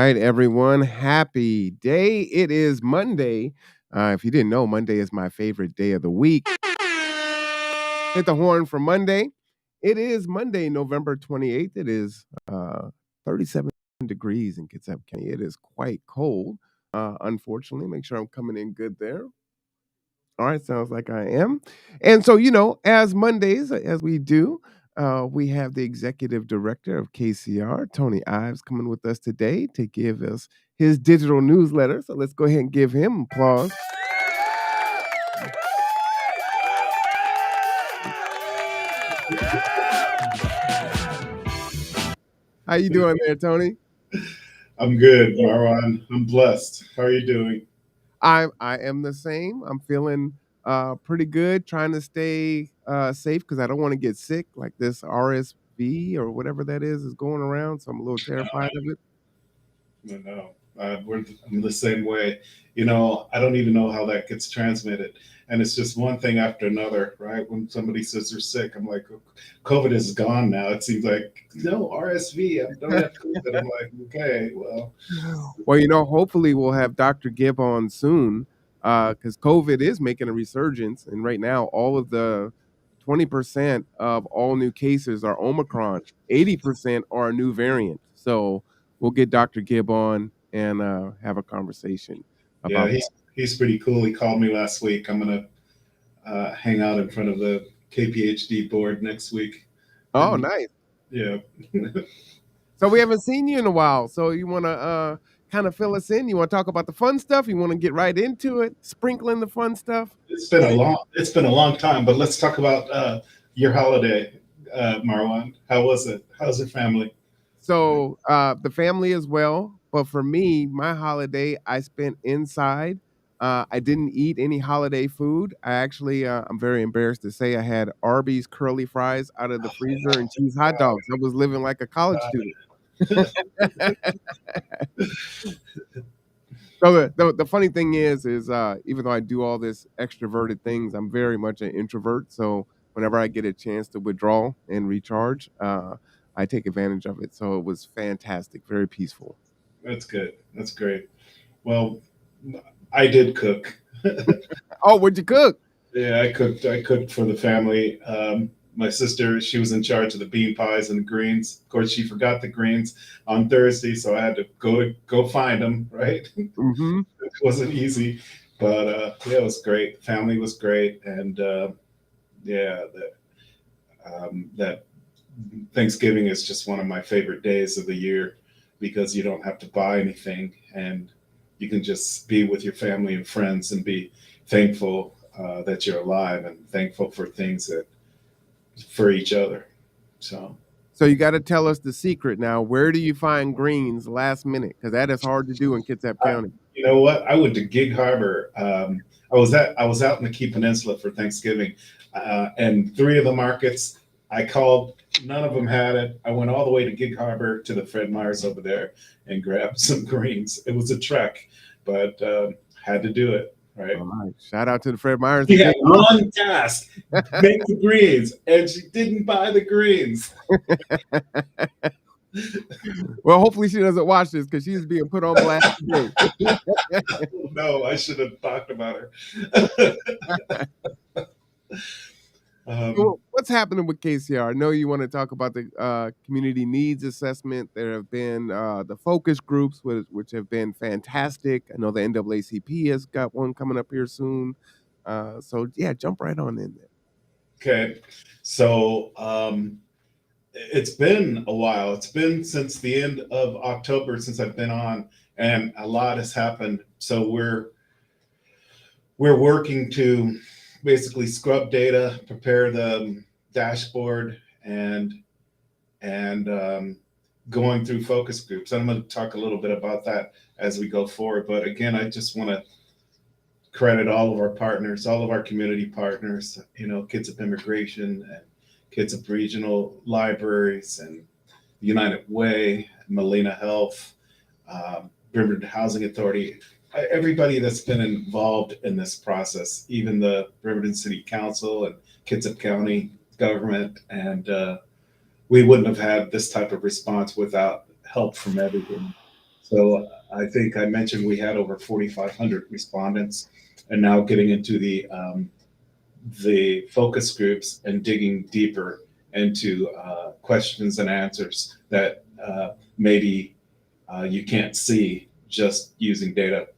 right, everyone. Happy day. It is Monday. If you didn't know, Monday is my favorite day of the week. Hit the horn for Monday. It is Monday, November 28th. It is 37 degrees in Kitsap County. It is quite cold, unfortunately. Make sure I'm coming in good there. All right, sounds like I am. And so, as Mondays, as we do, we have the executive director of KCR, Tony Ives, coming with us today to give us his digital newsletter. So let's go ahead and give him applause. How you doing there, Tony? I'm good, Marwan. I'm blessed. How are you doing? I am the same. I'm feeling pretty good, trying to stay safe because I don't want to get sick like this RSV or whatever that is going around. So I'm a little terrified of it. No, I'm the same way. I don't even know how that gets transmitted. And it's just one thing after another, right? When somebody says they're sick, I'm like, COVID is gone now. It seems like, no, RSV, I don't have COVID. I'm like, okay, well, Well, hopefully we'll have Dr. Gibb on soon because COVID is making a resurgence. And right now, all of the 20% of all new cases are Omicron, 80% are a new variant. So we'll get Dr. Gibb on and have a conversation yeah, about that. he's pretty cool. He called me last week. I'm going to hang out in front of the KPHD board next week. Oh, And nice. yeah. So we haven't seen you in a while. So you want to kind of fill us in? You want to talk about the fun stuff? You want to get right into it, sprinkling the fun stuff? It's been a long time, but let's talk about your holiday, Marwan. How was it? How's your family? So the family as well, but for me, my holiday I spent inside. I didn't eat any holiday food. I actually, I'm very embarrassed to say, I had Arby's curly fries out of the freezer and cheese hot dogs. I was living like a college student. So the funny thing is even though I do all this extroverted things, I'm very much an introvert. So whenever I get a chance to withdraw and recharge, I take advantage of it. So it was fantastic, very peaceful. That's good. That's great. Well, I did cook. Oh, what'd you cook? Yeah, I cooked. I cooked for the family. My sister, she was in charge of the bean pies and the greens. Of course, she forgot the greens on Thursday, so I had to go find them. Right, it Hmm. wasn't easy, but yeah, it was great. Family was great, and yeah, that Thanksgiving is just one of my favorite days of the year because you don't have to buy anything and you can just be with your family and friends and be thankful that you're alive and thankful for things that for each other. So, So you got to tell us the secret now. Where do you find greens last minute? Because that is hard to do in Kitsap I, County. you know what? I went to Gig Harbor. I was out in the Key Peninsula for Thanksgiving, and three of the markets I called. None of them had it. I went all the way to Gig Harbor to the Fred Meyer's over there and grabbed some greens. It was a trek, but had to do it. Right. All right. Shout out to the Fred Meyers She and had Gig Harbor. one task: make the greens, and she didn't buy the greens. Well, hopefully she doesn't watch this because she's being put on blast today. No, I should have talked about her. um, So what's happening with KCR? I know you want to talk about the community needs assessment. There have been the focus groups, which have been fantastic. I know the NAACP has got one coming up here soon. So yeah, jump right on in there. okay, so it's been a while. It's been since the end of October since I've been on, and a lot has happened. So we're working to basically scrub data, prepare the dashboard, and going through focus groups. I'm going to talk a little bit about that as we go forward. But again, I just want to credit all of our partners, all of our community partners, Kids of Immigration and Kids of Regional Libraries and United Way, Molina Health, Riverton Housing Authority, everybody that's been involved in this process, even the Riverton City Council and Kitsap County government. And we wouldn't have had this type of response without help from everyone. So I think I mentioned we had over 4,500 respondents, and now getting into the focus groups and digging deeper into questions and answers that maybe you can't see just using data.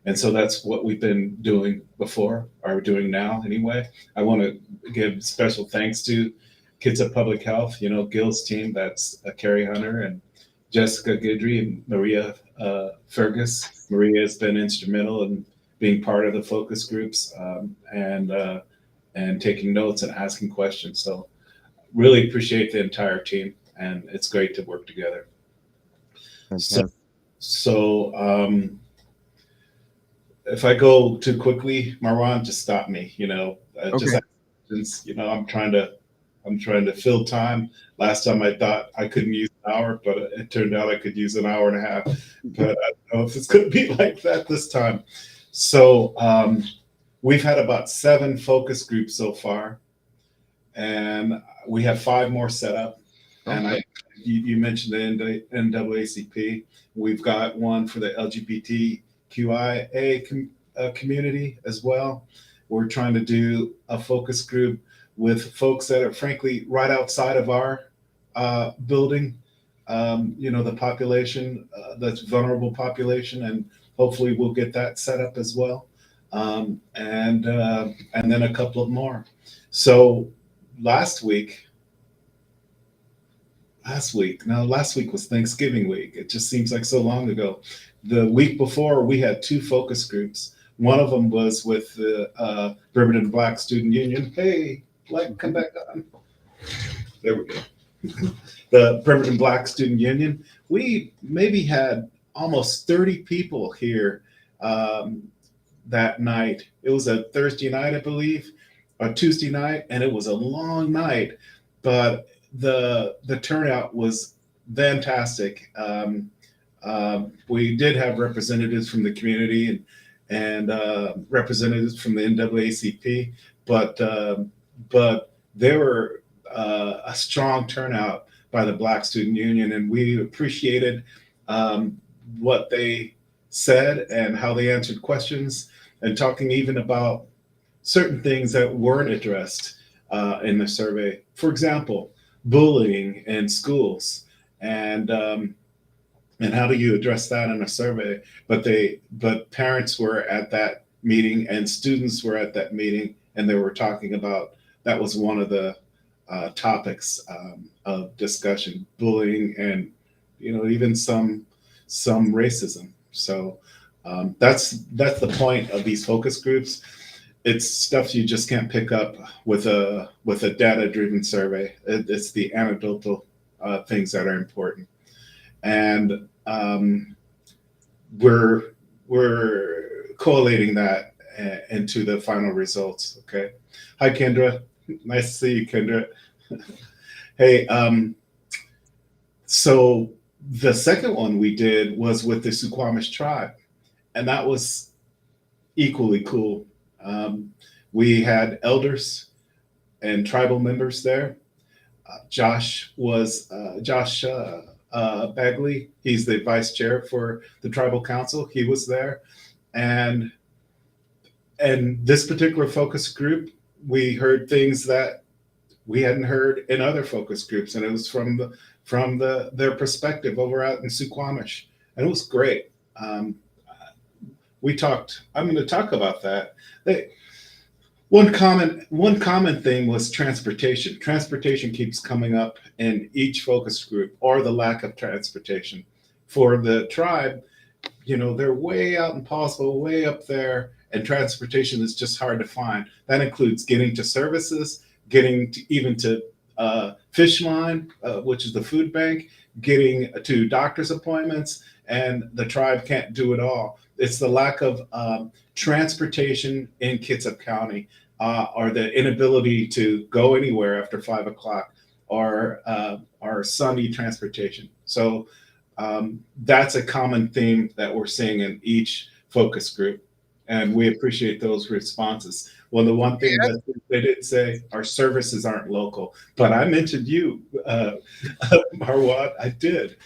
And so that's what we've been doing before, or doing now anyway. I want to give special thanks to Kids of Public Health, Gil's team, that's Carrie Hunter and Jessica Guidry and Maria Fergus. Maria has been instrumental in being part of the focus groups, and taking notes and asking questions. So really appreciate the entire team, and it's great to work together. So, Fantastic. so if I go too quickly, Marwan, just stop me. Just Okay. ask questions. I'm trying to fill time. Last time I thought I couldn't use an hour, but it turned out I could use an hour and a half. But I don't know if it's going to be like that this time. So we've had about 7 focus groups so far, and we have 5 more set up. And Okay. you mentioned the NAACP. We've got one for the LGBTQIA community as well. We're trying to do a focus group with folks that are frankly right outside of our building. The population, that's vulnerable population, and hopefully we'll get that set up as well. And then a couple of more. So last week, last week was Thanksgiving week. It just seems like so long ago. The week before, we had 2 focus groups. One of them was with the Birmingham Black Student Union. Hey, come back on. There we go. The Birmingham Black Student Union. We maybe had almost 30 people here um, that night. It was a Thursday night, I believe, or Tuesday night, and it was a long night, but the turnout was fantastic. We did have representatives from the community and representatives from the NAACP, but there were a strong turnout by the Black Student Union, and we appreciated um, what they said and how they answered questions, and talking even about certain things that weren't addressed in the survey. For example, bullying in schools, and um, and how do you address that in a survey? But parents were at that meeting and students were at that meeting, and they were talking about, that was one of the topics of discussion: bullying, and even some racism. So that's the point of these focus groups. It's stuff you just can't pick up with a data driven survey. It's the anecdotal things that are important, and we're we're collating that into the final results. Okay. Hi, Kendra. Nice to see you, Kendra. Hey, so the second one we did was with the Suquamish tribe, and that was equally cool. Um, we had elders and tribal members there. Josh Bagley. He's the vice chair for the tribal council. He was there, and this particular focus group, we heard things that we hadn't heard in other focus groups, and it was from their perspective over out in Suquamish, and it was great. Um, we talked. I'm going to talk about that. They, one common thing was transportation. Transportation keeps coming up in each focus group, or the lack of transportation. For the tribe, they're way out in Paulsville, way up there, and transportation is just hard to find. That includes getting to services, getting to, even to fish line, which is the food bank, getting to doctor's appointments, and the tribe can't do it all. It's the lack of transportation in Kitsap County, or the inability to go anywhere after 5 o'clock, or Sunday transportation. So that's a common theme that we're seeing in each focus group, and we appreciate those responses. Well, the one thing that they did say, our services aren't local, but I mentioned you, Marwad. I did.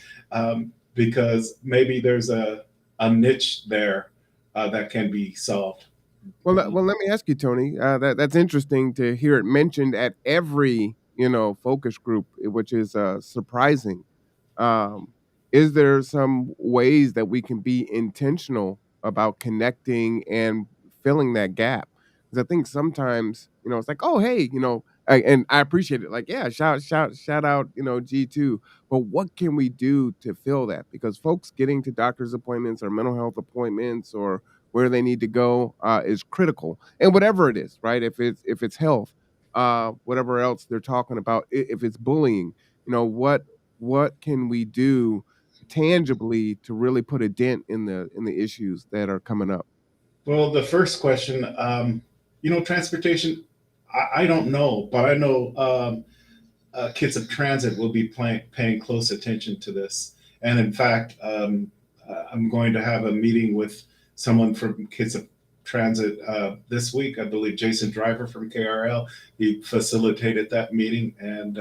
because maybe there's a niche there that can be solved. Well, let me ask you, Tony. That's interesting to hear it mentioned at every focus group, which is surprising. Um, is there some ways that we can be intentional about connecting and filling that gap? Because I think sometimes it's like, oh hey, and I appreciate it. Like, yeah, shout out, G2. But what can we do to fill that? Because folks getting to doctor's appointments or mental health appointments or where they need to go is critical, and whatever it is, right? If it's health, whatever else they're talking about, if it's bullying, what can we do tangibly to really put a dent in the issues that are coming up? Well, the first question, transportation, I don't know, but I know Kids of Transit will be paying close attention to this. And in fact, I'm going to have a meeting with someone from Kids of Transit this week. I believe Jason Driver from KRL. He facilitated that meeting, and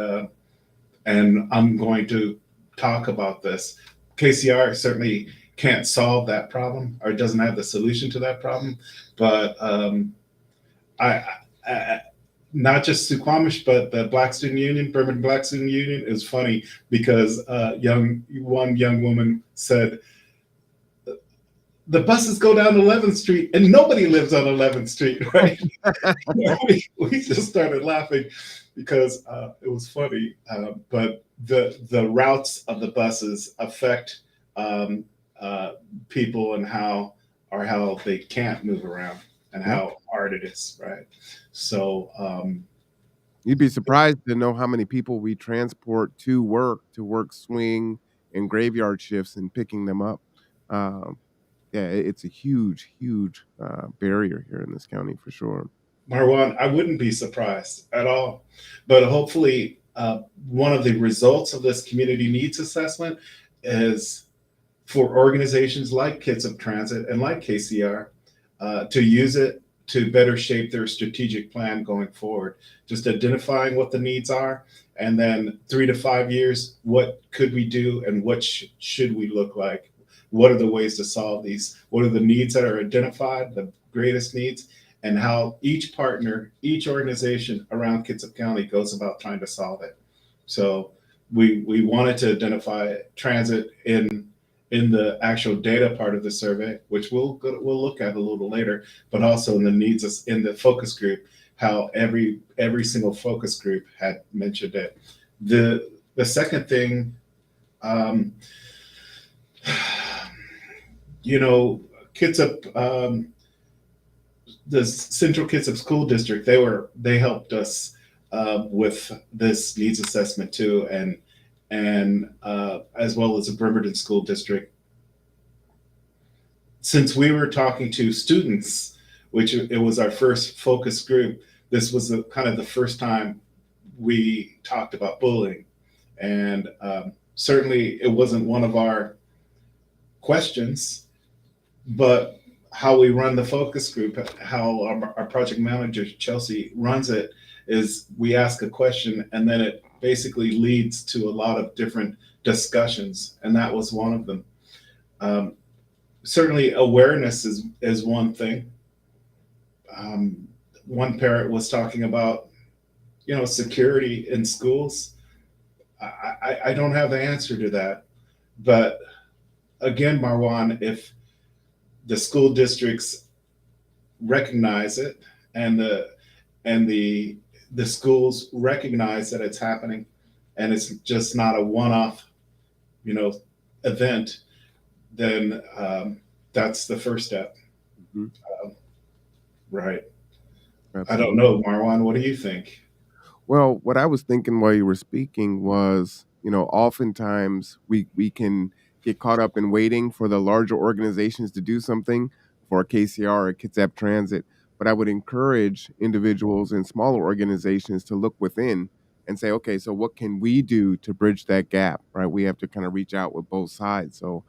I'm going to talk about this. KCR certainly can't solve that problem or doesn't have the solution to that problem, but I, I not just Suquamish, but the Black Student Union, Birmingham Black Student Union, is funny because one young woman said the buses go down 11th Street and nobody lives on 11th Street, right? We just started laughing because it was funny. But the routes of the buses affect um, people and how they can't move around and Yep. how hard it is, right? So You'd be surprised to know how many people we transport to work swing and graveyard shifts and picking them up. Um, yeah, it's a huge, huge barrier here in this county for sure. Marwan, I wouldn't be surprised at all. But hopefully, one of the results of this community needs assessment is for organizations like Kids of Transit and like KCR to use it to better shape their strategic plan going forward. Just identifying what the needs are, and then 3 to 5 years, what could we do and what should we look like? What are the ways to solve these? What are the needs that are identified, the greatest needs, and how each partner, each organization around Kitsap County goes about trying to solve it. So we wanted to identify transit in the actual data part of the survey, which we'll look at a little later, but also in the needs in the focus group, how every single focus group had mentioned it. The second thing, um, you know, Kitsap, the Central Kitsap School District, they helped us with this needs assessment too, and as well as the Bremerton School District. Since we were talking to students, which it was our first focus group, this was kind of the first time we talked about bullying, and certainly it wasn't one of our questions, but how we run the focus group, how our project manager Chelsea runs it, is we ask a question and then it basically leads to a lot of different discussions, and that was one of them. Um, Certainly, awareness is one thing. One parent was talking about security in schools. I don't have the answer to that, but again, Marwan, if the school districts recognize it and the schools recognize that it's happening and it's just not a one-off you know event, then that's the first step. Mhm. Right. I don't Absolutely. know, Marwan, what do you think? Well, what I was thinking while you were speaking was, oftentimes we can get caught up in waiting for the larger organizations to do something for KCR or Kitsap Transit. But I would encourage individuals and smaller organizations to look within and say, okay, so what can we do to bridge that gap? Right? We have to kind of reach out with both sides. So,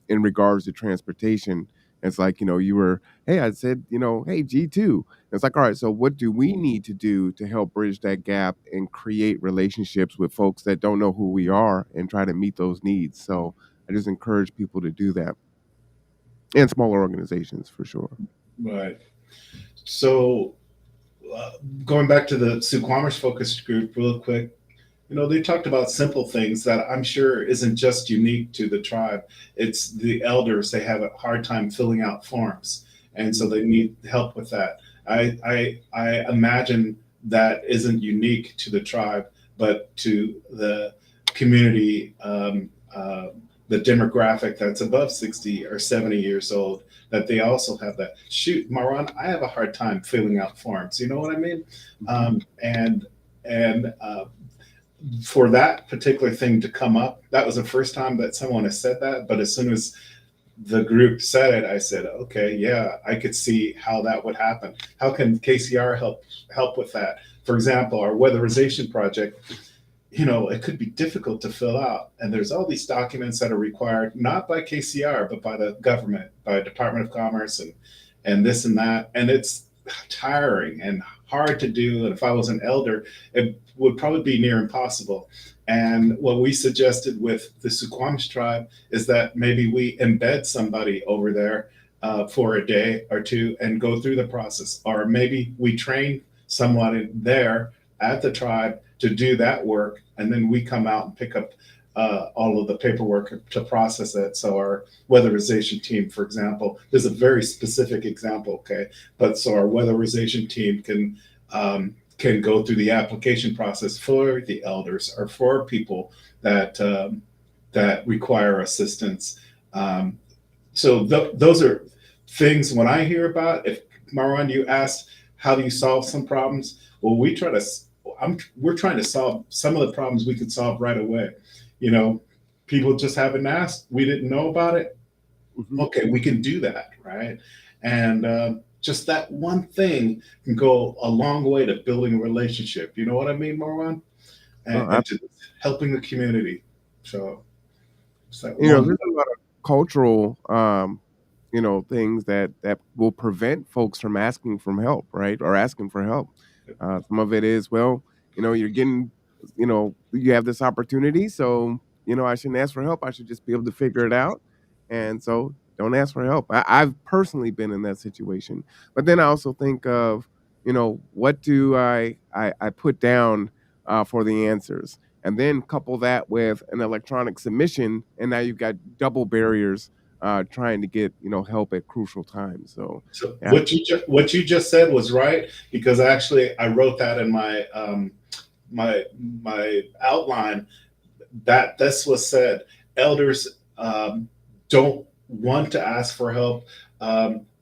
in regards to transportation, it's like, hey, I said, hey, G2. It's like, all right, so what do we need to do to help bridge that gap and create relationships with folks that don't know who we are and try to meet those needs? So, I just encourage people to do that, and smaller organizations for sure. Right. So, uh, going back to the Suquamish focus group, real quick, they talked about simple things that I'm sure isn't just unique to the tribe. It's the elders, they have a hard time filling out forms. And so Mhm. they need help with that. I imagine that isn't unique to the tribe, but to the community, the demographic that's above 60 or 70 years old, that they also have that. Shoot, Maran, I have a hard time filling out forms. You know what I mean? Mhm. And for that particular thing to come up, that was the first time that someone has said that. But as soon as the group said it, I said, okay, yeah, I could see how that would happen. How can KCR help with that? For example, our weatherization project, it could be difficult to fill out. And there's all these documents that are required, not by KCR, but by the government, by Department of Commerce and this and that. And it's tiring and hard to do. And if I was an elder, it would probably be near impossible. And what we suggested with the Suquamish tribe is that maybe we embed somebody over there for a day or two and go through the process. Or maybe we train someone there at the tribe to do that work, and then we come out and pick up all of the paperwork to process it. So our weatherization team, for example, there's a very specific example, okay, but so our weatherization team can go through the application process for the elders or for people that require assistance. Um, so those are things when I hear about. If Marwan, you asked how do you solve some problems, well, we're trying to solve some of the problems we could solve right away. You know, people just haven't asked. We didn't know about it. Mhm. Okay, we can do that, right? And just that one thing can go a long way to building a relationship. You know what I mean, Marwan? No, And to helping the community. So it's that one. there's a lot of cultural, things that will prevent folks from asking from help, right? Or asking for help. Some of it is, well, you're getting, you have this opportunity, so I shouldn't ask for help. I should just be able to figure it out, and so don't ask for help. I've personally been in that situation, but then I also think of, what do I put down for the answers, and then couple that with an electronic submission, and now you've got double barriers trying to get help at crucial times. So So yeah. what you just said was right, because actually I wrote that in my outline, that this was said. Elders don't want to ask for help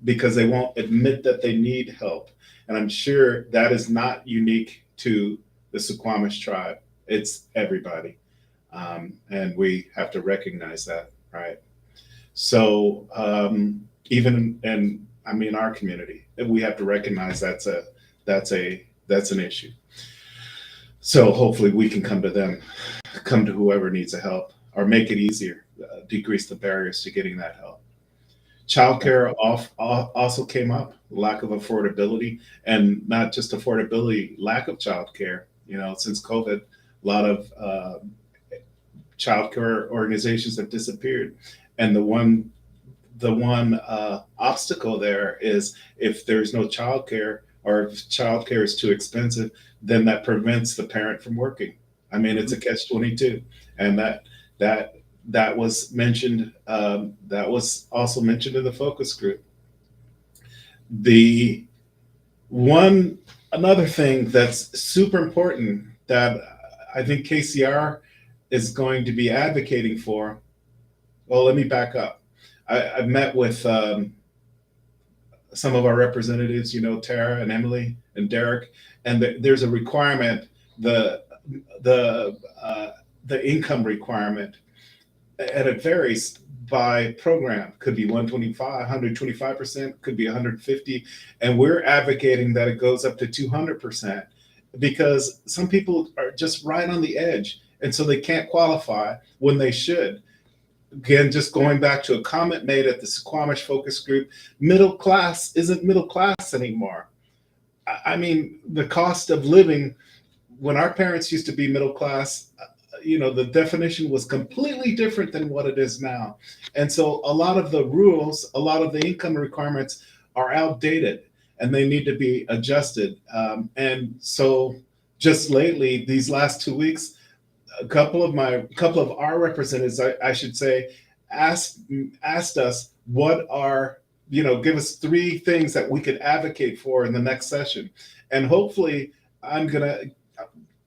because they won't admit that they need help, and I'm sure that is not unique to the Suquamish tribe. It's everybody, and we have to recognize that, right? So even in I mean our community, we have to recognize that's an issue. So hopefully we can come to them, come to whoever needs the help, or make it easier, decrease the barriers to getting that help. Childcare also came up, lack of affordability, and not just affordability, lack of childcare. Since COVID, a lot of childcare organizations have disappeared, and the one obstacle there is if there's no childcare or if childcare is too expensive, then that prevents the parent from working. I mean, it's Mhm. a catch-22, and that that was mentioned. That was also mentioned in the focus group. The one another thing that's super important that I think KCR is going to be advocating for. Well, let me back up. I've met with some of our representatives, Tara and Emily and Derek, and there's a requirement, the the the income requirement, and it varies by program. Could be 125, 125%, could be 150, and we're advocating that it goes up to 200% because some people are just right on the edge, and so they can't qualify when they should. Again, just going back to a comment made at the Squamish focus group, middle class isn't middle class anymore. I mean, the cost of living when our parents used to be middle class, the definition was completely different than what it is now. And so a lot of the rules, a lot of the income requirements are outdated and they need to be adjusted. And so just lately, these last 2 weeks, a couple of our representatives, I should say, asked asked us what are, give us three things that we could advocate for in the next session. And hopefully I'm gonna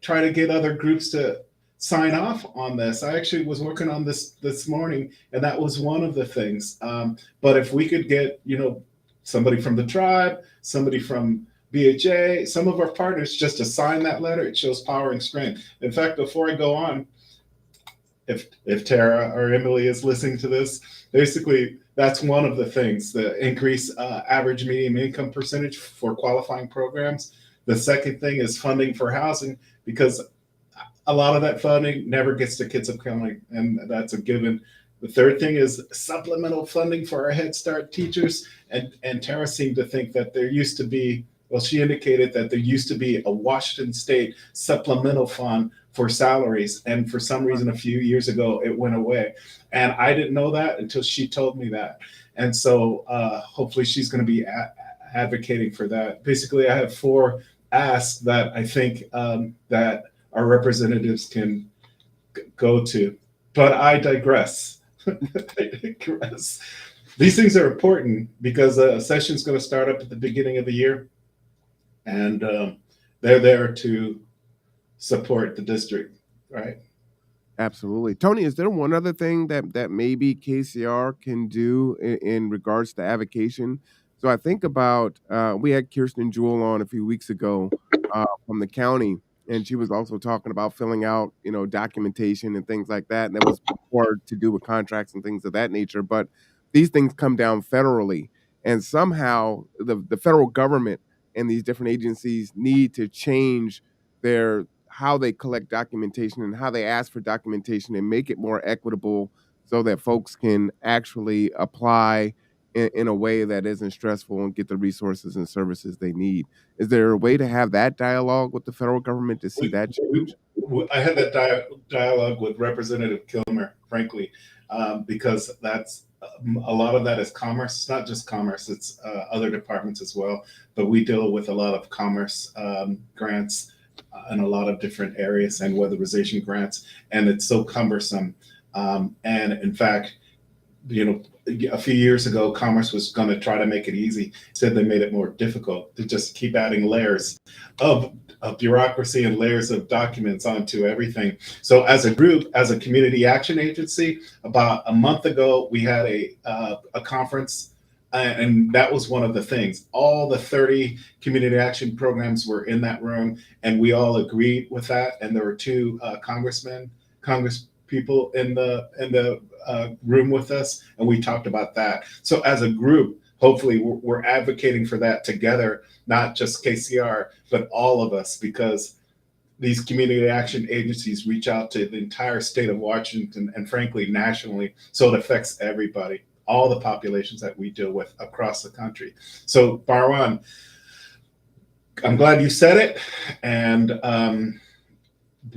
try to get other groups to sign off on this. I actually was working on this morning, and that was one of the things. But if we could get, somebody from the tribe, somebody from BHA, some of our partners just to sign that letter, it shows power and strength. In fact, before I go on, if Tara or Emily is listening to this, basically that's one of the things: the increase average median income percentage for qualifying programs. The second thing is funding for housing, because a lot of that funding never gets to Kitsap County, and that's a given. The third thing is supplemental funding for our Head Start teachers. And Tara seemed to think that there used to be, well, she indicated that there used to be a Washington State supplemental fund for salaries. And for some reason, a few years ago, it went away. And I didn't know that until she told me that. And so hopefully she's going to be advocating for that. Basically, I have four asks that I think that our representatives can go to. But I digress. I digress. These things are important because a session is going to start up at the beginning of the year, and they're there to support the district, right? Absolutely. Tony, is there one other thing that maybe KCR can do in regards to avocation? So I think about we had Kirsten Jewell on a few weeks ago from the county, and she was also talking about filling out, documentation and things like that. And that was more to do with contracts and things of that nature. But these things come down federally, and somehow the federal government and these different agencies need to change their how they collect documentation and how they ask for documentation and make it more equitable so that folks can actually apply in a way that isn't stressful and get the resources and services they need. Is there a way to have that dialogue with the federal government to see We, that change? I had that dialogue with Representative Kilmer, frankly, because that's a lot of that is commerce. It's not just commerce; it's other departments as well. But we deal with a lot of commerce grants in a lot of different areas and weatherization grants, and it's so cumbersome. And in fact, a few years ago, Commerce was going to try to make it easy. Said they made it more difficult to just keep adding layers of, bureaucracy and layers of documents onto everything. So, as a group, as a community action agency, about a month ago, we had a conference. And that was one of the things. All the 30 community action programs were in that room, and we all agreed with that. And there were two Congress people in the room with us, and we talked about that. So as a group, hopefully we're advocating for that together, not just KCR, but all of us, because these community action agencies reach out to the entire state of Washington and frankly nationally, so it affects everybody, all the populations that we deal with across the country. So Barwan, I'm glad you said it, and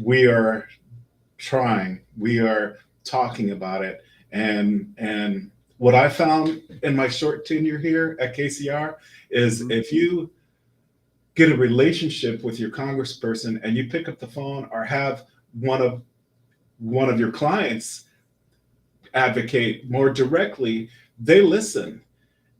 we are trying. We are talking about it. And what I found in my short tenure here at KCR is if you get a relationship with your congressperson and you pick up the phone or have one of your clients advocate more directly, they listen.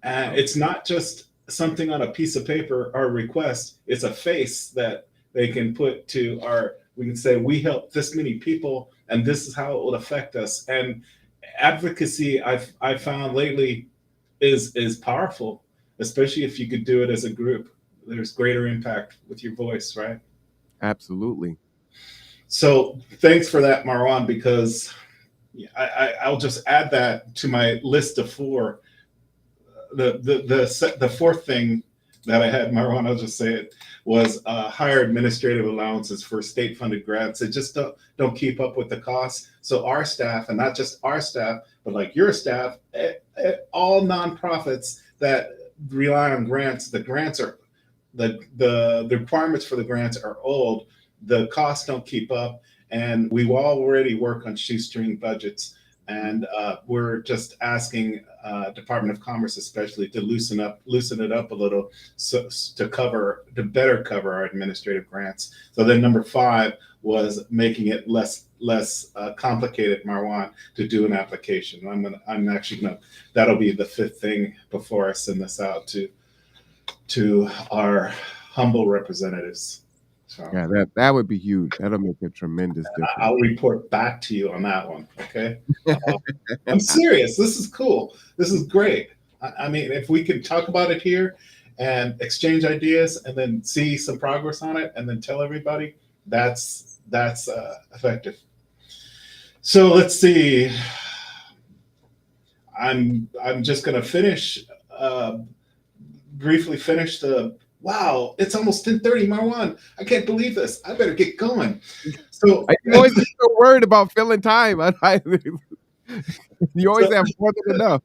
And it's not just something on a piece of paper or request, it's a face that they can put to our, we can say, we help this many people and this is how it will affect us. And advocacy, I've found lately is powerful, especially if you could do it as a group. There's greater impact with your voice, right? Absolutely. So thanks for that, Marwan, because I'll just add that to my list of four. The fourth thing that I had, Marwan, I'll just say it, was higher administrative allowances for state funded grants. They just don't keep up with the costs. So our staff, and not just our staff, but like your staff, all nonprofits that rely on grants, the grants are the requirements for the grants are old. The costs don't keep up, and we already work on shoestring budgets, and we're just asking Department of Commerce especially to loosen it up a little, so to better cover our administrative grants. So then number five was making it less complicated, Marwan, to do an application. I'm actually gonna that'll be the fifth thing before I send this out to our humble representatives. So Yeah, that would be huge. That'll make a tremendous difference. I'll report back to you on that one. Okay. Uh, I'm serious. This is cool. This is great. I mean, if we could talk about it here and exchange ideas and then see some progress on it and then tell everybody, that's effective. So let's see. I'm just gonna uh, briefly finish the. Wow, it's almost 10:30, Marwan. I can't believe this. I better get going. So You always get so worried about filling time. You always so have more than enough.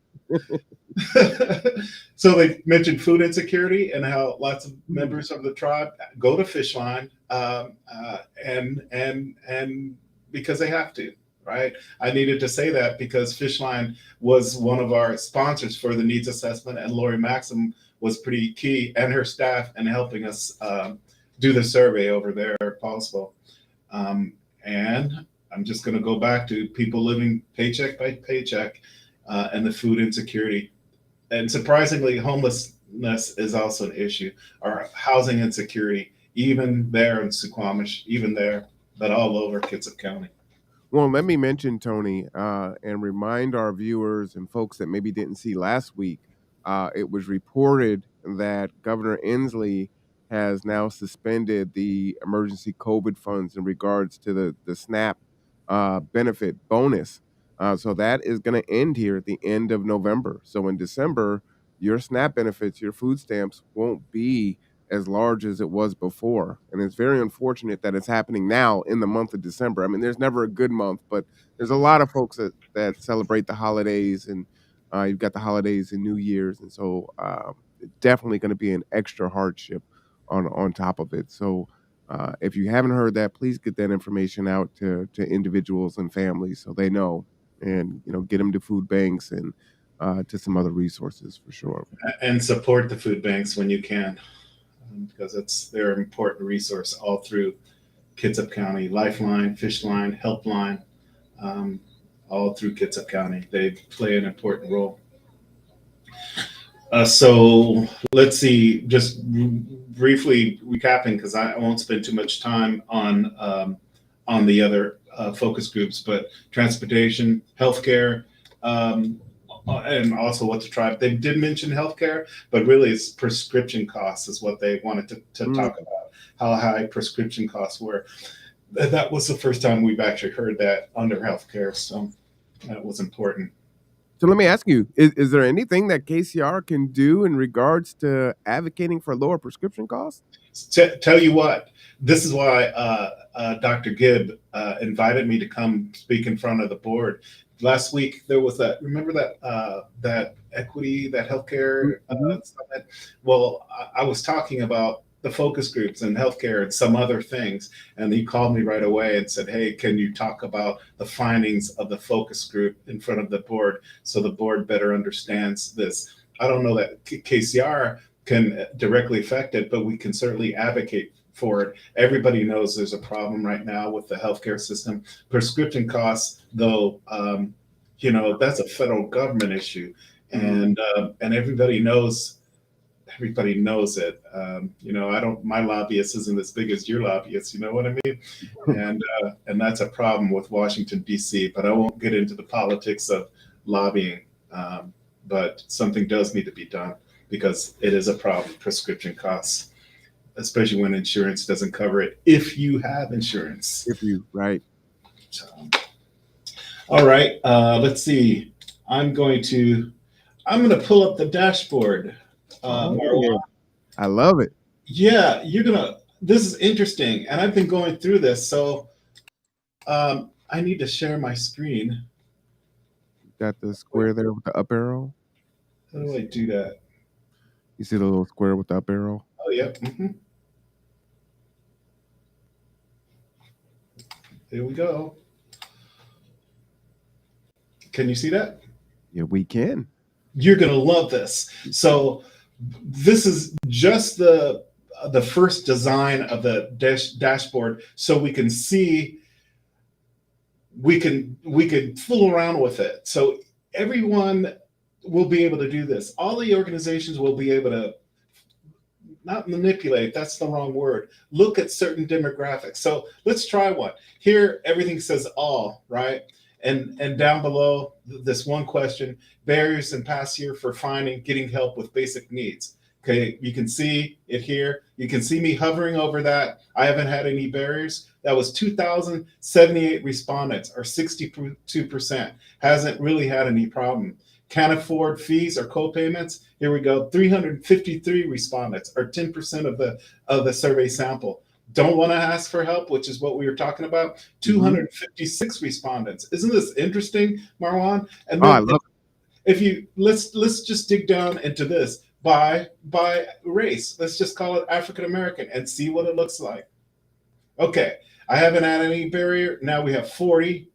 so they mentioned food insecurity and how lots of Mm. members of the tribe go to fish line, and because they have to, right? I needed to say that because Fishline was one of our sponsors for the needs assessment, and Lori Maxim was pretty key, and her staff, in helping us do the survey over there at Paulsville. And I'm just going to go back to people living paycheck by paycheck, and the food insecurity. And surprisingly, homelessness is also an issue, or housing insecurity, even there in Suquamish, even there, but all over Kitsap County. Well, let me mention, Tony, and remind our viewers and folks that maybe didn't see last week. It was reported that Governor Inslee has now suspended the emergency COVID funds in regards to the SNAP benefit bonus. So that is going to end here at the end of November. So in December, your SNAP benefits, your food stamps won't be as large as it was before. And it's very unfortunate that it's happening now in the month of December. I mean, there's never a good month, but there's a lot of folks that celebrate the holidays, and you've got the holidays and New Year's. And so it's definitely going to be an extra hardship on top of it. So if you haven't heard that, please get that information out to individuals and families so they know, and get them to food banks and to some other resources for sure. And support the food banks when you can, because they're an important resource all through Kitsap County. Lifeline, Fishline, Helpline, um, all through Kitsap County. They play an important role. So let's see, just briefly recapping, because I won't spend too much time on the other focus groups, but transportation, healthcare, and also what the tribe. They did mention healthcare, but really it's prescription costs is what they wanted to Mm. talk about. How high prescription costs were. That was the first time we've actually heard that under healthcare, so that was important. So let me ask you, is there anything that KCR can do in regards to advocating for lower prescription costs? Tell you what, this is why Dr. Gibb invited me to come speak in front of the board. Last week there was that. Remember that equity, that healthcare Mhm. summit. Well, I was talking about the focus groups and healthcare and some other things, and he called me right away and said, "Hey, can you talk about the findings of the focus group in front of the board so the board better understands this?" I don't know that KCR can directly affect it, but we can certainly advocate for it. Everybody knows there's a problem right now with the healthcare system. Prescription costs, though, that's a federal government issue, Mhm. and everybody knows it. I don't. My lobbyist isn't as big as your lobbyist. You know what I mean? And that's a problem with Washington D.C. But I won't get into the politics of lobbying. But something does need to be done because it is a problem. Prescription costs, especially when insurance doesn't cover it. If you have insurance. If you right. So, all right. Let's see. I'm going to. I'm going to pull up the dashboard, Marwan. Oh, I love it. Yeah, you're gonna. This is interesting, and I've been going through this, so I need to share my screen. Got the Wait, square there with the up arrow. how You do I see, do that? you see the little square with the up arrow? Oh, yeah. Here we go. Can you see that? Yeah, we can. You're gonna love this. So this is just the first design of the dashboard, so we can see we can fool around with it. So everyone will be able to do this. All the organizations will be able to not manipulate, that's the wrong word, look at certain demographics. So let's try one. Here everything says all, right? And down below, this one question: barriers in past year for finding getting help with basic needs. Okay, you can see it here. You can see me hovering over that. I haven't had any barriers. That was 2,078 respondents, or 62%. Hasn't really had any problem. Can't afford fees or co-payments. Here we go. 353 respondents, or 10% of the survey sample. Don't want to ask for help, which is what we were talking about. Mhm. 256 respondents. Isn't this interesting, Marwan? And Oh, I then love if you let's just dig down into this by race. Let's just call it African American and see what it looks like. Okay, I haven't had any barrier. Now we have 40.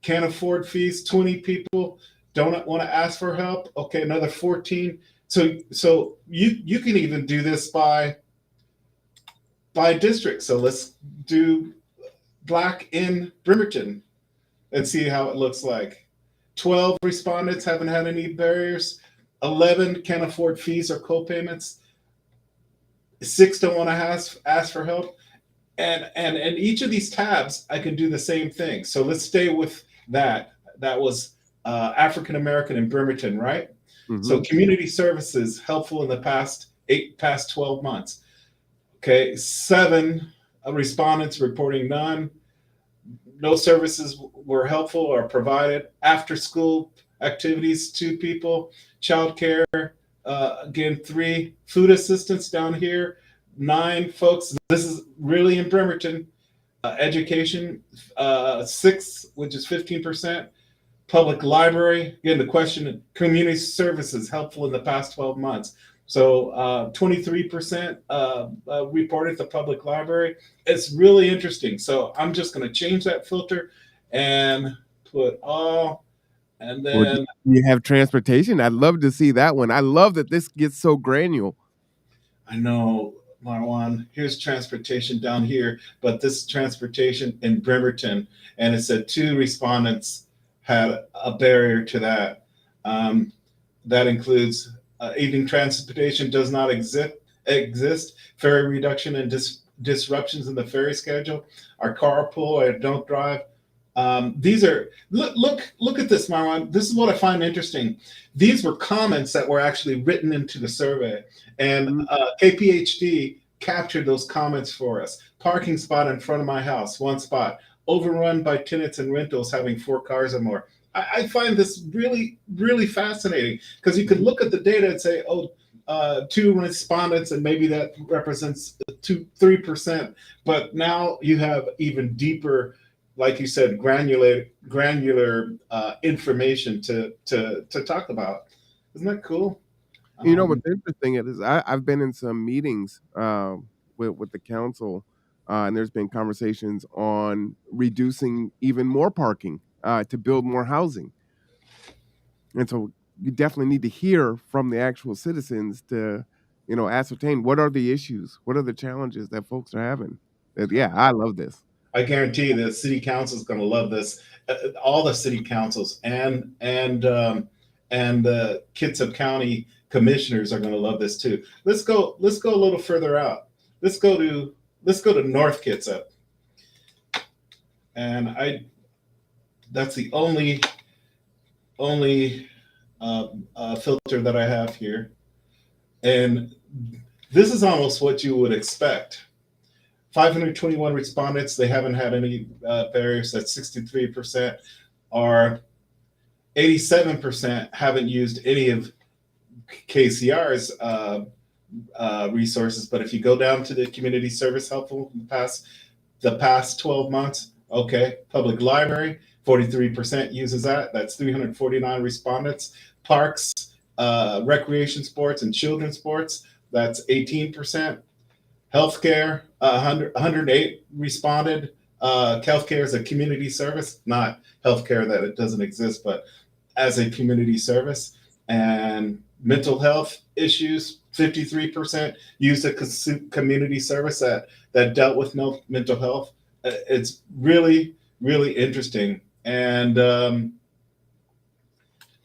Can't afford fees, 20 people. Don't want to ask for help. Okay, another 14. So you can even do this by district. So let's do Black in Bremerton and see how it looks like. 12 respondents haven't had any barriers. 11 can't afford fees or co-payments. 6 don't want to ask for help. And each of these tabs, I can do the same thing. So let's stay with that. That was African American in Bremerton, right? So Mhm. community services helpful in the past 12 months. Okay, 7 respondents reporting none. No services were helpful or provided. After school activities, 2 people. Childcare, again, 3. Food assistance down here, 9 folks. This is really in Bremerton. Education, 6, which is 15%. Public library, again, the question: community services helpful in the past 12 months. So 23% reported the public library. It's really interesting. So I'm just going to change that filter and put all, and Or do then you have transportation? I'd love to see that one. I love that this gets so granular. I know, Marwan, here's transportation down here, but this transportation in Bremerton, and it said 2 respondents had a barrier to that. Um, that includes evening transportation does not exist, ferry reduction and disruptions in the ferry schedule, our carpool or don't drive. These are look at this, Marwan. This is what I find interesting. These were comments that were actually written into the survey, and Mhm. KPHD captured those comments for us. Parking spot in front of my house, 1 spot. Overrun by tenants and rentals having 4 cars or more. I find this really fascinating, because you could look at the data and say, oh, 2 respondents, and maybe that represents 3%. But now you have even deeper, like you said, granular information to talk about. Isn't that cool? You know what's Um, interesting is I've been in some meetings with the council, and there's been conversations on reducing even more parking to build more housing. And so you definitely need to hear from the actual citizens to, ascertain what are the issues, what are the challenges that folks are having. Yeah, I love this. I guarantee you the city council is going to love this. All the city councils and the Kitsap County commissioners are going to love this too. Let's go. Let's go a little further out. Let's go to let's go to North Kitsap, and I that's the only filter that I have here, and this is almost what you would expect. 521 respondents. They haven't had any barriers. That's 63%. Or 87% haven't used any of KCR's resources. But if you go down to the community service helpful in the past 12 months, okay, public library, 43% uses that. That's 349 respondents. Parks, recreation sports, and children's sports, that's 18%. Healthcare, 108 responded. healthcare as a community service, not healthcare that it doesn't exist, but as a community service. And mental health issues, 53% used a community service that dealt with mental health. It's really, really interesting. And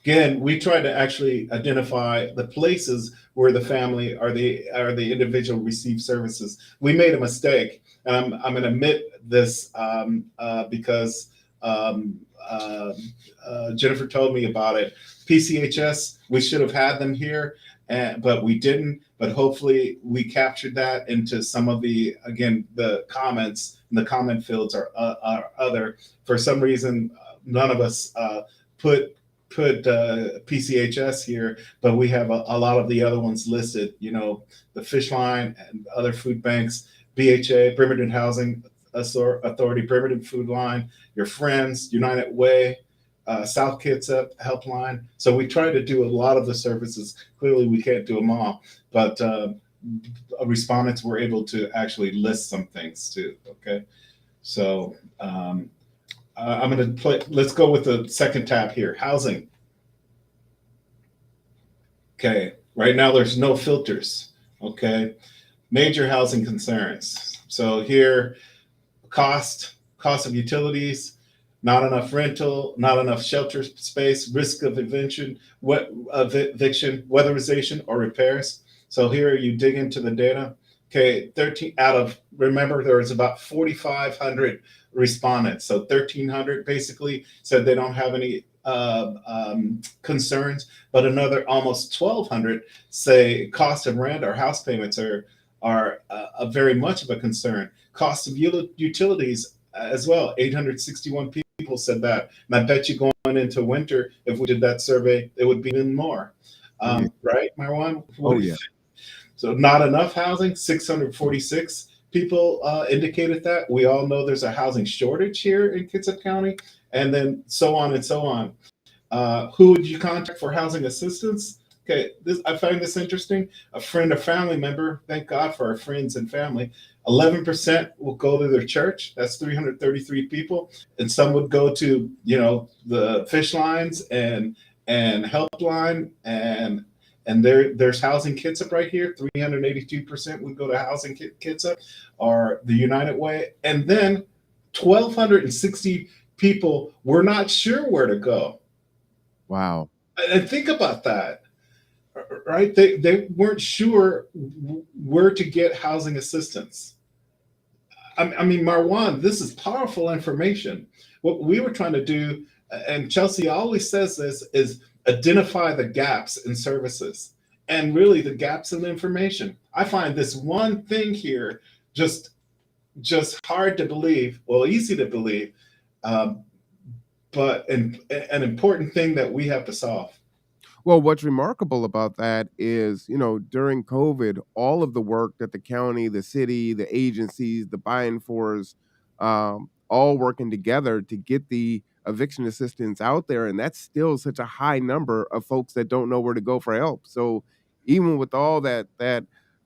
again, we tried to actually identify the places where the family or the individual receive services. We made a mistake, and I'm going to admit this because um, uh, Jennifer told me about it. PCHS, we should have had them here, but we didn't. But hopefully, we captured that into some of the comments, and the comment fields are other. For some reason, none of us put PCHS here, but we have a lot of the other ones listed. The Fish Line and other food banks, BHA, Primitive Housing Authority, Primitive Food Line, your friends, United Way, South Kids Up Helpline. So we try to do a lot of the services. Clearly, we can't do them all, but respondents were able to actually list some things too. Okay, so. I'm going to play. Let's go with the second tab here. Housing. Okay. Right now, there's no filters. Okay. Major housing concerns. So here, cost of utilities, not enough rental, not enough shelter space, risk of eviction, weatherization, or repairs. So here you dig into the data. Okay, 13 out of, remember, there was about 4,500 respondents. So 1,300 basically said they don't have any concerns, but another almost 1,200 say cost of rent or house payments are very much of a concern. Cost of utilities as well. 861 people said that. And I bet you going into winter, if we did that survey, it would be even more. Oh yeah. Right, Marwan? What Oh do you yeah. think? So not enough housing, 646 people indicated that. We all know there's a housing shortage here in Kitsap County, and then so on and so on. Who would you contact for housing assistance? Okay, I find this interesting. A friend or family member, thank God for our friends and family. 11% will go to their church. That's 333 people. And some would go to, the fish lines and helpline and there's housing kits up right here. 382% would go to housing kits up or the United Way. And then 1,260 people were not sure where to go. Wow. And think about that, right? They weren't sure where to get housing assistance. I mean, Marwan, this is powerful information. What we were trying to do, and Chelsea always says this, is identify the gaps in services and really the gaps in information. I find this one thing here just hard to believe, well, easy to believe, um, but an important thing that we have to solve. Well, what's remarkable about that is, during COVID, all of the work that the county, the city, the agencies, the buying fours, all working together to get the eviction assistance out there, and that's still such a high number of folks that don't know where to go for help. So, even with all that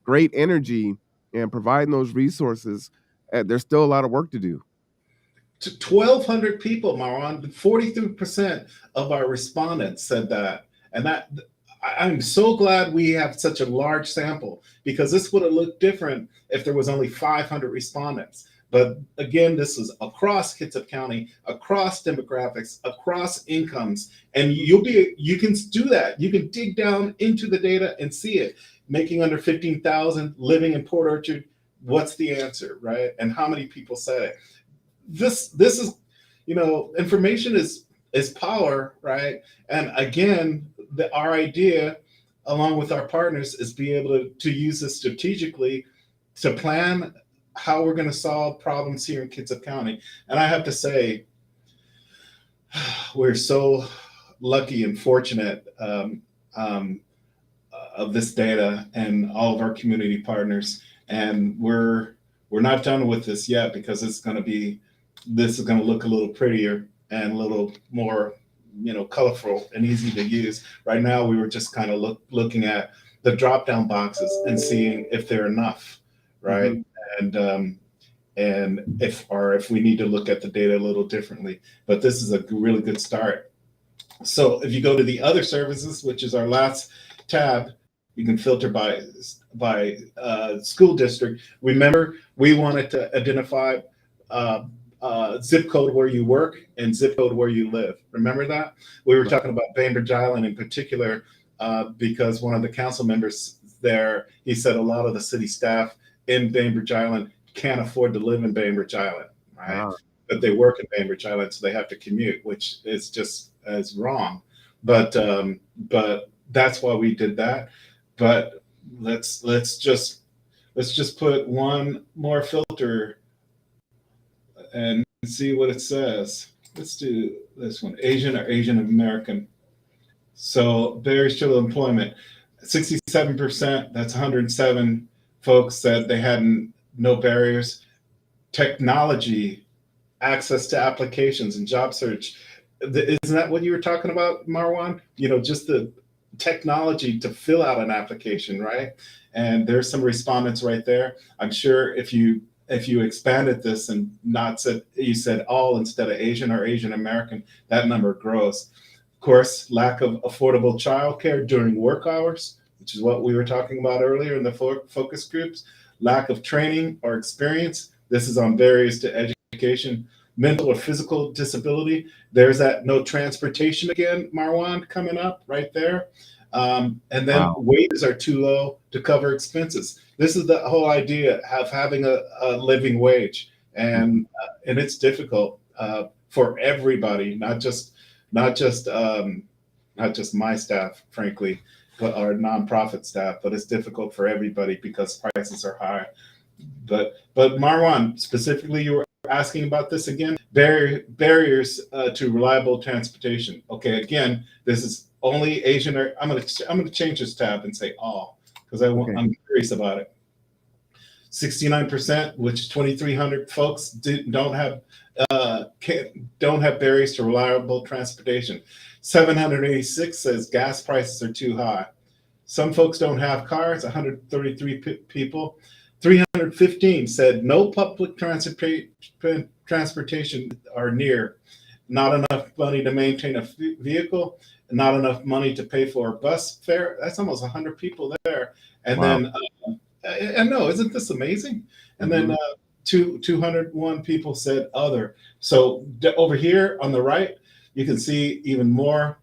great energy and providing those resources, there's still a lot of work to do. To 1,200 people, Maron, 43% of our respondents said that. And I'm so glad we have such a large sample because this would have looked different if there was only 500 respondents. But again, this is across Kitsap County, across demographics, across incomes, and you can do that. You can dig down into the data and see it. Making under 15,000, living in Port Orchard, what's the answer, right? And how many people said it? This is, information is power, right? And again, our idea along with our partners is be able to use this strategically to plan how we're going to solve problems here in Kitsap County. And I have to say, we're so lucky and fortunate of this data and all of our community partners. And we're not done with this yet because this is going to look a little prettier and a little more, colorful and easy to use. Right now, we were just kind of looking at the drop down boxes and seeing if they're enough, right? Mhm. And and if we need to look at the data a little differently. But this is a really good start. So if you go to the other services, which is our last tab, you can filter by school district. Remember, we wanted to identify uh, zip code where you work and zip code where you live. Remember that? We were Right. talking about Bainbridge Island in particular because one of the council members there, he said a lot of the city staff in Bainbridge Island can't afford to live in Bainbridge Island, right? Ah, But they work in Bainbridge Island, so they have to commute, which is just as wrong. But that's why we did that. But let's just put one more filter and see what it says. Let's do this one: Asian or Asian American. So barriers to employment, 67%. That's 107 folks said they hadn't no barriers. Technology, access to applications and job search. Isn't that what you were talking about, Marwan? Just the technology to fill out an application, right? And there's some respondents right there. I'm sure if you expanded this and not said you said all instead of Asian or Asian American, that number grows. Of course, lack of affordable childcare during work hours, which is what we were talking about earlier in the focus groups. Lack of training or experience. This is on barriers to education. Mental or physical disability. There's that no transportation again, Marwan, coming up right there. And then wow. wages are too low to cover expenses. This is the whole idea of having a living wage, Mhm. and it's difficult for everybody, not just my staff, frankly, but our nonprofit staff. But it's difficult for everybody because prices are high. But Marwan, specifically, you were asking about this again. Barriers to reliable transportation. Okay, again, this is only Asian. Or I'm gonna change this tab and say all because Okay. I'm curious about it. 69%, which 2,300 folks don't have barriers to reliable transportation. 786 says gas prices are too high. Some folks don't have cars, 133 people. 315 said no public transportation are near. Not enough money to maintain a vehicle, not enough money to pay for a bus fare. That's almost 100 people there. And Wow. then, and no, isn't this amazing? And then Mhm. 201 people said other. So over here on the right, you can see even more.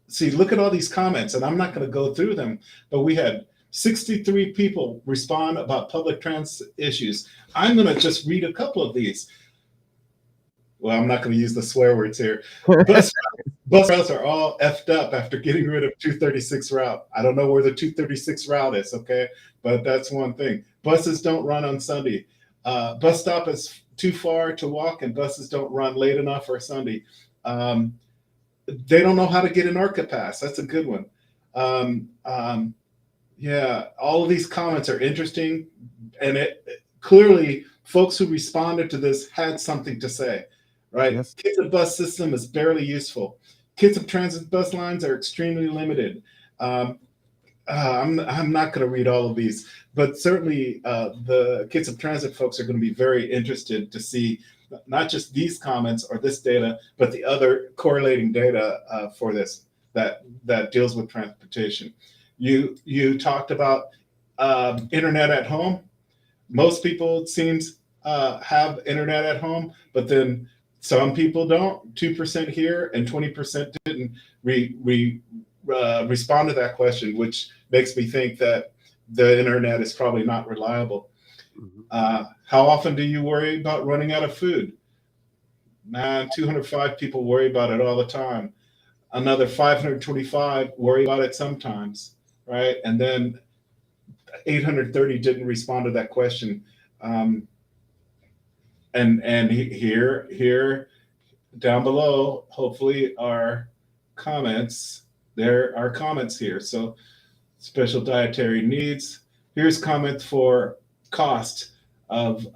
See, look at all these comments, and I'm not going to go through them, but we had 63 people respond about public trans issues. I'm going to just read a couple of these. Well, I'm not going to use the swear words here. Bus bus routes are all effed up after getting rid of 236 route. I don't know where the 236 route is, okay? But that's one thing. Buses don't run on Sunday. Bus stop is too far to walk, and buses don't run late enough for Sunday. Um, they don't know how to get an ORCA pass. That's a good one. Um, um, yeah, all of these comments are interesting, and clearly folks who responded to this had something to say. Right, Yes. kids of bus system is barely useful. Kids of transit bus lines are extremely limited. Um, I'm not going to read all of these, but certainly the kids of transit folks are going to be very interested to see not just these comments or this data, but the other correlating data for this that deals with transportation. You talked about internet at home. Most people, it seems, have internet at home, but then some people don't. 2% here and 20% didn't respond to that question, which makes me think that the internet is probably not reliable. Mhm. How often do you worry about running out of food? Man, 205 people worry about it all the time. Another 525 worry about it sometimes, right? And then 830 didn't respond to that question. Um, and here down below, hopefully, are comments. There are comments here. So special dietary needs. Here's comment for cost of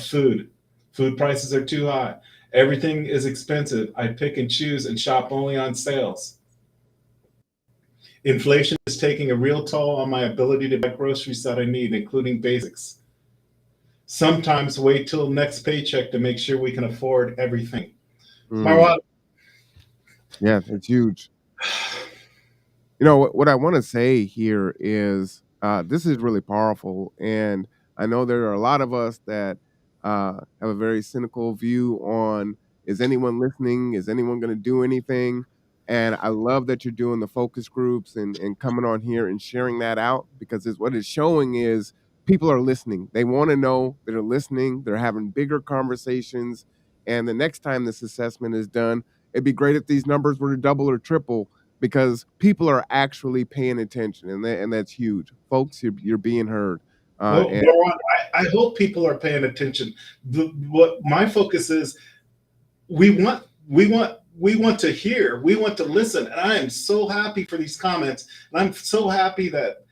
food. Food prices are too high. Everything is expensive. I pick and choose and shop only on sales. Inflation is taking a real toll on my ability to buy groceries that I need, including basics. sometimes wait till next paycheck to make sure we can afford everything. Mm, Marwan, yeah, it's huge. You know what I want to say here is this is really powerful, and I know there are a lot of us that have a very cynical view on is anyone listening? Is anyone going to do anything? And I love that you're doing the focus groups and coming on here and sharing that out because what it's showing is people are listening. They want to know, they're listening, they're having bigger conversations, and the next time this assessment is done, it'd be great if these numbers were to double or triple because people are actually paying attention, and that's huge, folks. You're being heard, well, and Marwan, I hope people are paying attention. What my focus is, we want to hear, we want to listen, and I am so happy for these comments, and I'm so happy that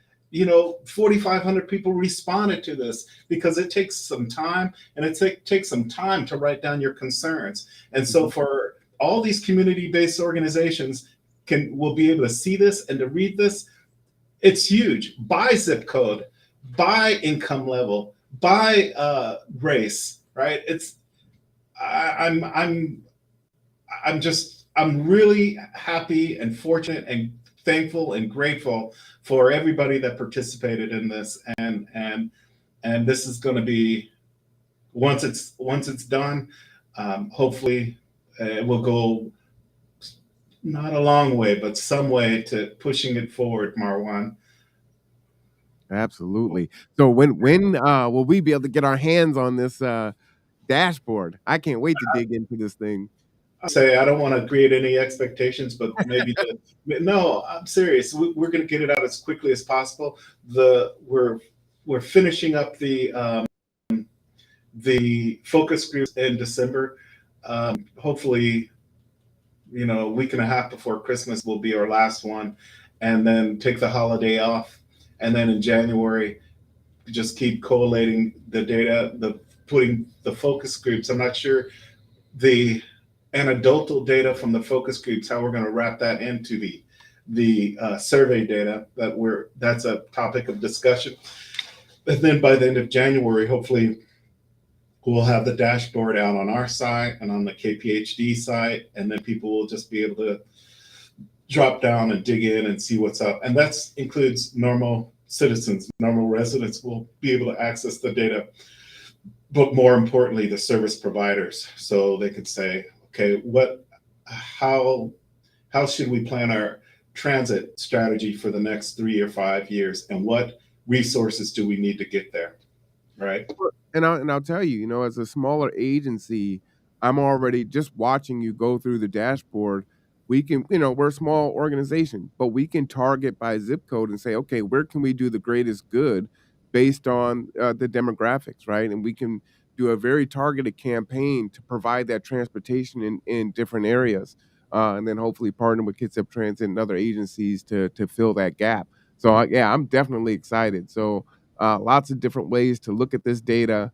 4,500 people responded to this because it takes some time, and takes some time to write down your concerns. And so Mhm. for all these community-based organizations will be able to see this and to read this, it's huge. By zip code, by income level, by race, right? It's I'm really happy and fortunate and thankful and grateful for everybody that participated in this, and this is going to be, once it's done, hopefully it will go not a long way but some way to pushing it forward, Marwan. Absolutely. So when will we be able to get our hands on this dashboard? I can't wait to dig into this thing. Say I don't want to create any expectations, but maybe no, I'm serious. We're going to get it out as quickly as possible. The we're finishing up the focus groups in December. Hopefully, a week and a half before Christmas will be our last one, and then take the holiday off, and then in January just keep collating the data, the putting the focus groups. I'm not sure the anecdotal data from the focus groups, how we're going to wrap that into the survey data, that's a topic of discussion. And then by the end of January, hopefully we'll have the dashboard out on our site and on the KPHD site, and then people will just be able to drop down and dig in and see what's up. And that includes normal citizens, normal residents will be able to access the data, but more importantly, the service providers, so they could say, okay, how how should we plan our transit strategy for the next 3 or 5 years, and what resources do we need to get there, right? And I'll tell you, as a smaller agency, I'm already just watching you go through the dashboard. We can, we're a small organization, but we can target by zip code and say, okay, where can we do the greatest good based on the demographics, right? And we can do a very targeted campaign to provide that transportation in different areas, and then hopefully partner with Kids Up Transit and other agencies to fill that gap. So yeah, I'm definitely excited. So lots of different ways to look at this data.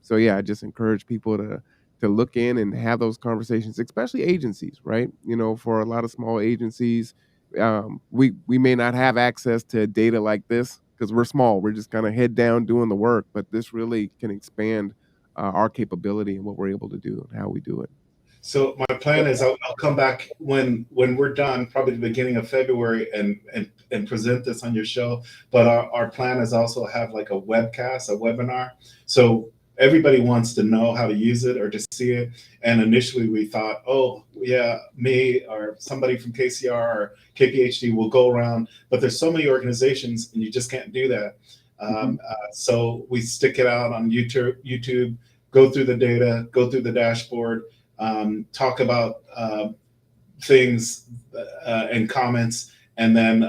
So yeah, I just encourage people to look in and have those conversations, especially agencies, right? For a lot of small agencies, we may not have access to data like this because we're small. We're just kind of head down doing the work, but this really can expand our capability and what we're able to do and how we do it. So my plan is I'll come back when we're done, probably the beginning of February, and present this on your show. But our plan is also have like a webcast, a webinar. So everybody wants to know how to use it or to see it. And initially we thought, oh yeah, me or somebody from KCR or KPHD will go around, but there's so many organizations and you just can't do that. Mhm. So we stick it out on YouTube, go through the data, go through the dashboard, talk about things and comments, and then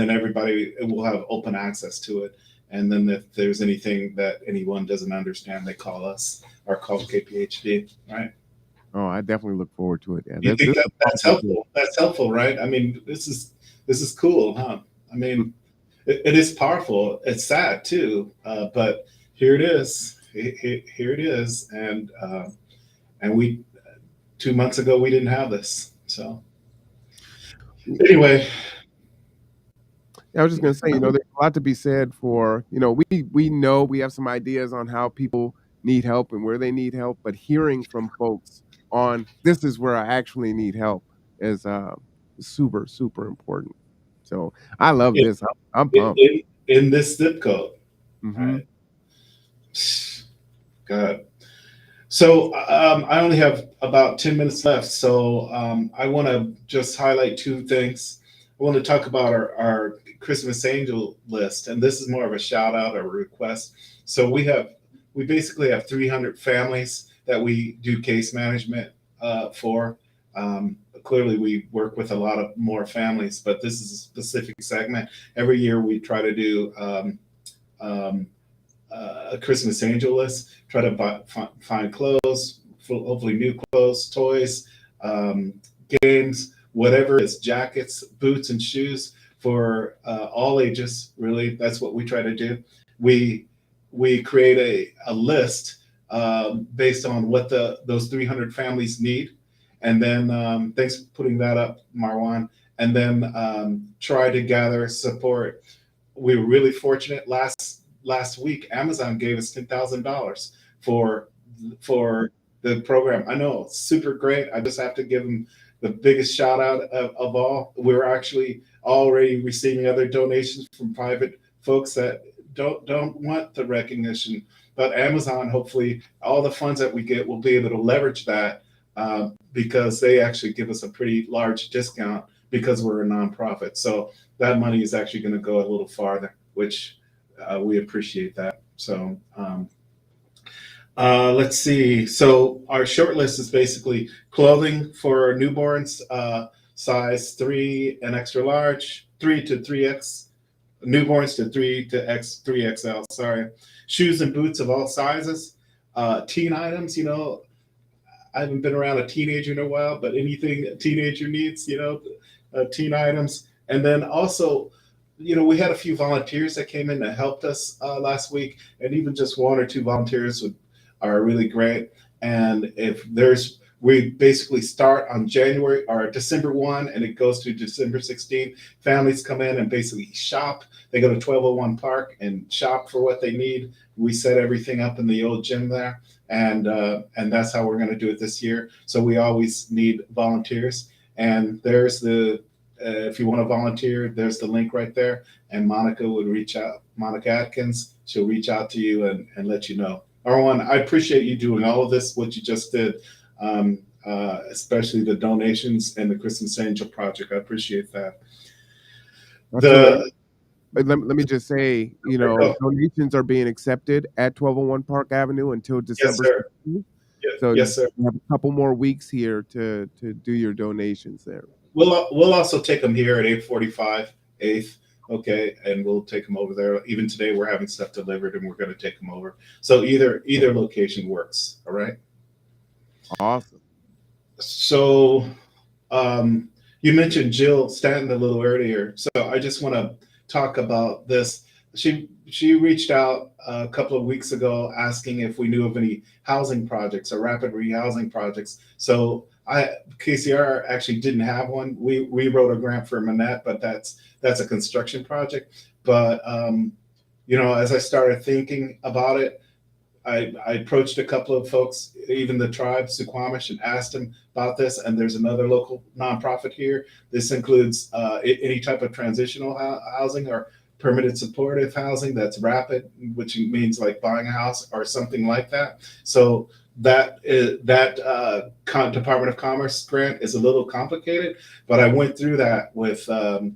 everybody will have open access to it. And then if there's anything that anyone doesn't understand, they call us or call KPHD. Right? Oh, I definitely look forward to it. Yeah, You think this is that a that's powerful tool. helpful? That's helpful, right? I mean, this is cool, huh? I mean, it is powerful. It's sad too, but here it is. Here it is, and we 2 months ago we didn't have this. So anyway, Yeah, I was just gonna say, there's a lot to be said for, we know we have some ideas on how people need help and where they need help, but hearing from folks on this is where I actually need help is super, super important. So I love in, this. I'm pumped. in this zip code. Hmm. Right? God. So I only have about 10 minutes left. So I want to just highlight two things. I want to talk about our Christmas angel list, and this is more of a shout out or a request. So we basically have 300 families that we do case management for. Clearly, we work with a lot of more families, but this is a specific segment. Every year, we try to do um, a Christmas angel list, try to find clothes, hopefully new clothes, toys, um, games, whatever it is, jackets, boots, and shoes for all ages. Really, that's what we try to do. We we create a list based on what those 300 families need, and then thanks for putting that up, Marwan. And then try to gather support. We were really fortunate last week. Amazon gave us $10,000 for for the program. I know, super great. I just have to give them the biggest shout out of all. We're actually already receiving other donations from private folks that don't want the recognition. But Amazon, hopefully, all the funds that we get will be able to leverage that because they actually give us a pretty large discount because we're a nonprofit. So that money is actually going to go a little farther, which we appreciate that. So let's see. So our short list is basically clothing for newborns, size 3 and extra large, 3 to 3X, newborns to 3 to 3XL. Sorry, shoes and boots of all sizes, teen items. I haven't been around a teenager in a while, but anything a teenager needs, teen items. And then also, we had a few volunteers that came in that helped us last week, and even just one or two volunteers are really great. And we basically start on January or December 1, and it goes to December 16th. Families come in and basically shop. They go to 1201 Park and shop for what they need. We set everything up in the old gym there, and that's how we're going to do it this year. So we always need volunteers, and there's if you want to volunteer, there's the link right there, and Monica would reach out. Monica Atkins, she'll reach out to you and let you know. Arwan, I appreciate you doing all of this, what you just did, especially the donations and the Christmas Angel Project. I appreciate that. Absolutely. The But let me just say, oh, donations are being accepted at 1201 Park Avenue until yes, December sir. 16th. So Yes, you sir. have a couple more weeks here to do your donations there. We'll also take them here at 8:45, 8th. Okay, and we'll take them over there. Even today, we're having stuff delivered, and we're going to take them over. So either location works. All right. Awesome. So you mentioned Jill Stanton a little earlier, so I just want to talk about this. She reached out a couple of weeks ago asking if we knew of any housing projects or rapid rehousing projects. So KCR actually didn't have one. We wrote a grant for Manette, but that's a construction project. But as I started thinking about it, I approached a couple of folks, even the tribe, Suquamish, and asked them about this. And there's another local nonprofit here. This includes any type of transitional housing or permanent supportive housing that's rapid, which means like buying a house or something like that. So that Department of Commerce grant is a little complicated, but I went through that with a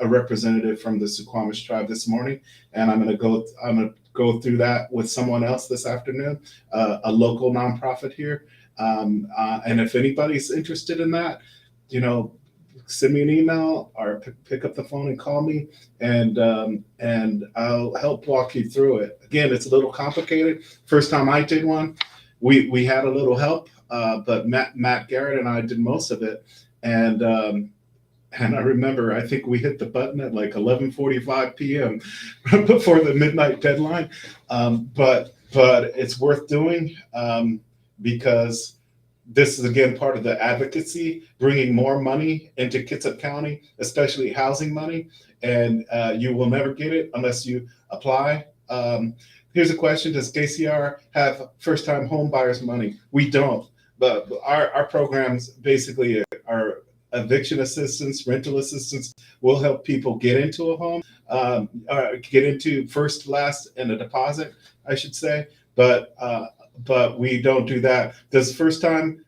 representative from the Suquamish tribe this morning, and I'm gonna go through that with someone else this afternoon, a local nonprofit here. And if anybody's interested in that, you know, send me an email or pick up the phone and call me, and I'll help walk you through it. Again, it's a little complicated. First time I did one, we had a little help, but Matt Garrett and I did most of it, and I remember, I think we hit the button at like 11:45 p.m. before the midnight deadline. But it's worth doing because This is again part of the advocacy, bringing more money into Kitsap County, especially housing money. And you will never get it unless you apply. Here's a question: does KCR have first-time home buyers money? We don't. But our programs basically are eviction assistance, rental assistance will help people get into a home, get into first, last, and a deposit, I should say. But we don't do that. Does first time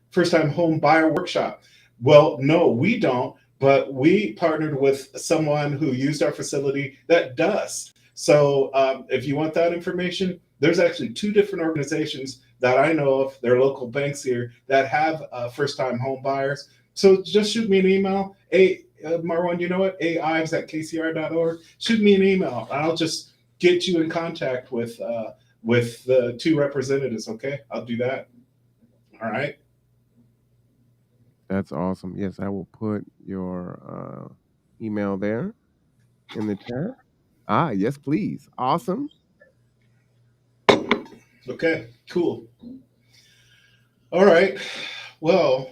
home buyer workshop? Well, no, we don't. But we partnered with someone who used our facility that does. So if you want that information, there's actually two different organizations that I know of. They're local banks here that have first-time home buyers. So just shoot me an email. Hey, Marwan, you know what? Ives at kcr.org. Shoot me an email. I'll just get you in contact with the two representatives. Okay, I'll do that. All right. That's awesome. Yes, I will put your email there in the chat. Ah, yes, please. Awesome. Okay. Cool. All right. Well,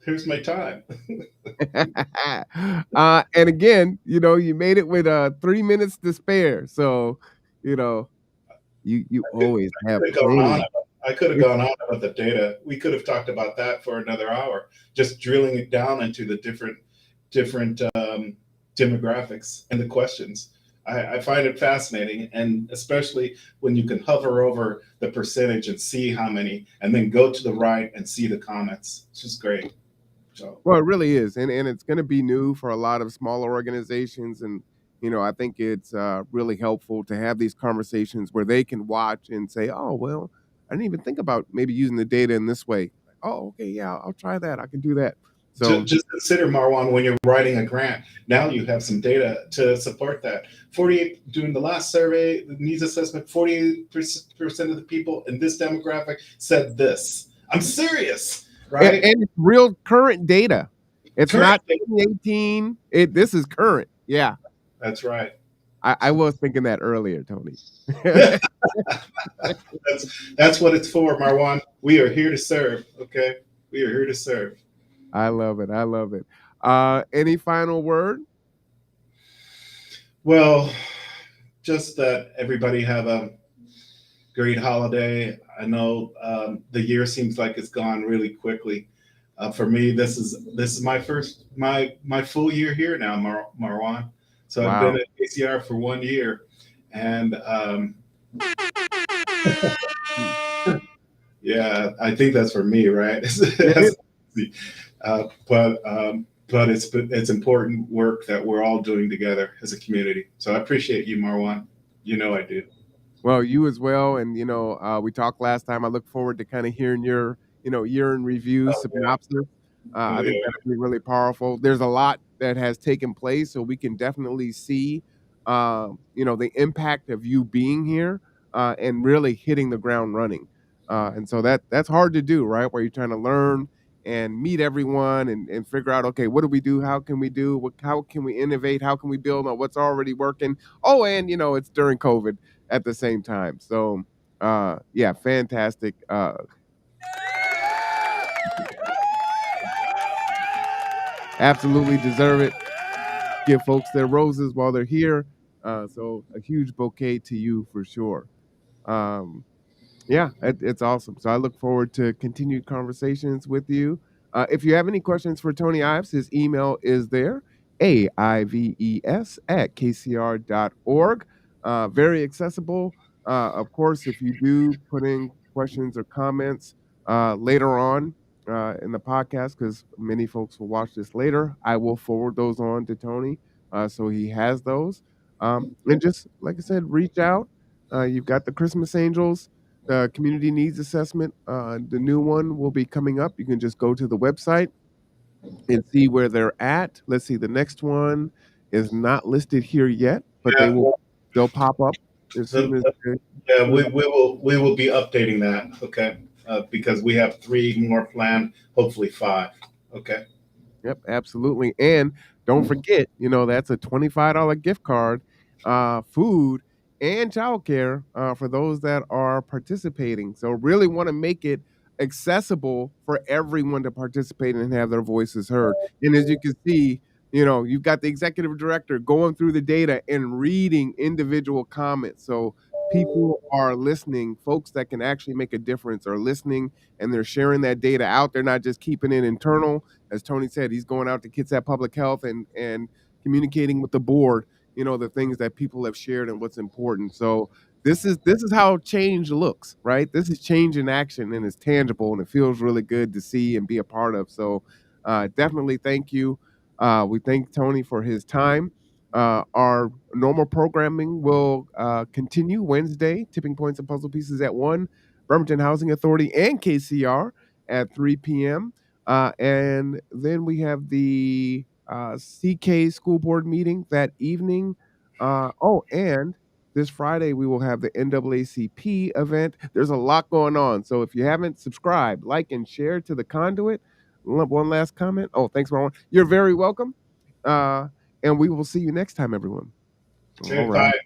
here's my time. And again, you made it with 3 minutes to spare. So, you know, you always have Could have gone on. plenty. I could have gone on about the data. We could have talked about that for another hour, just drilling it down into the different demographics and the questions. I find it fascinating, and especially when you can hover over the percentage and see how many, and then go to the right and see the comments. It's just great. So Well, it really is, and it's going to be new for a lot of smaller organizations, and I think it's really helpful to have these conversations where they can watch and say, "Oh, well, I didn't even think about maybe using the data in this way." Like, oh, okay, yeah, I'll try that. I can do that. just, So, just consider, Marwan, when you're writing a grant, now you have some data to support that. 48, doing the last survey, the needs assessment, 48% of the people in this demographic said this. I'm serious, right? and it's real current data. It's Correct. not 2018. This is current. Yeah, That's right. I was thinking that earlier, Tony. That's what it's for, Marwan. We are here to serve. Okay, we are here to serve. I love it. I love it. Any final word? Well, just that everybody have a great holiday. I know the year seems like it's gone really quickly. For me, this is my full year here now, Marwan. So I've been Wow. at ACR for 1 year, and yeah, I think that's for me, right? But it's important work that we're all doing together as a community. So I appreciate you, Marwan. You know I do. Well, you as well, and we talked last time. I look forward to kind of hearing your, year in review Oh yeah, synopsis. oh I think that'll yeah. be really powerful. There's a lot that has taken place, so we can definitely see, the impact of you being here and really hitting the ground running. And so that's hard to do, right? Where you're trying to learn and meet everyone and figure out, okay, what do we do? How can we do? How can we innovate? How can we build on what's already working? Oh, and it's during COVID at the same time. So, yeah, fantastic. Absolutely deserve it. Give folks their roses while they're here. So a huge bouquet to you for sure. Um, Yeah, it's awesome. So I look forward to continued conversations with you. If you have any questions for Tony Ives, his email is there, aives@kcr.org. Very accessible. Of course, if you do put in questions or comments later on in the podcast, because many folks will watch this later, I will forward those on to Tony so he has those. And just like I said, reach out. You've got the Christmas Angels community needs assessment. The new one will be coming up. You can just go to the website and see where they're at. Let's see, the next one is not listed here yet, but Yeah, they'll pop up as the, soon as the- they, yeah. We will be updating that. Okay, because we have three more planned. Hopefully five. Okay. Yep, absolutely. And don't forget, that's a $25 gift card, food and childcare for those that are participating. So really want to make it accessible for everyone to participate and have their voices heard. And as you can see, you know, you've got the executive director going through the data and reading individual comments. So people are listening, folks that can actually make a difference are listening and they're sharing that data out. They're not just keeping it internal. As Tony said, he's going out to Kids at Public Health and communicating with the board, you know, the things that people have shared and what's important. So this is how change looks, right? This is change in action and it's tangible and it feels really good to see and be a part of. So definitely thank you. We thank Tony for his time. Our normal programming will continue Wednesday, Tipping Points and Puzzle Pieces at 1, Bremerton Housing Authority and KCR at 3 p.m. And then we have the CK school board meeting that evening. And this Friday we will have the NAACP event. There's a lot going on. So if you haven't subscribed, like and share to the conduit. One last comment. Oh, thanks, Marwan. You're very welcome. And we will see you next time, everyone. All Okay, right. bye.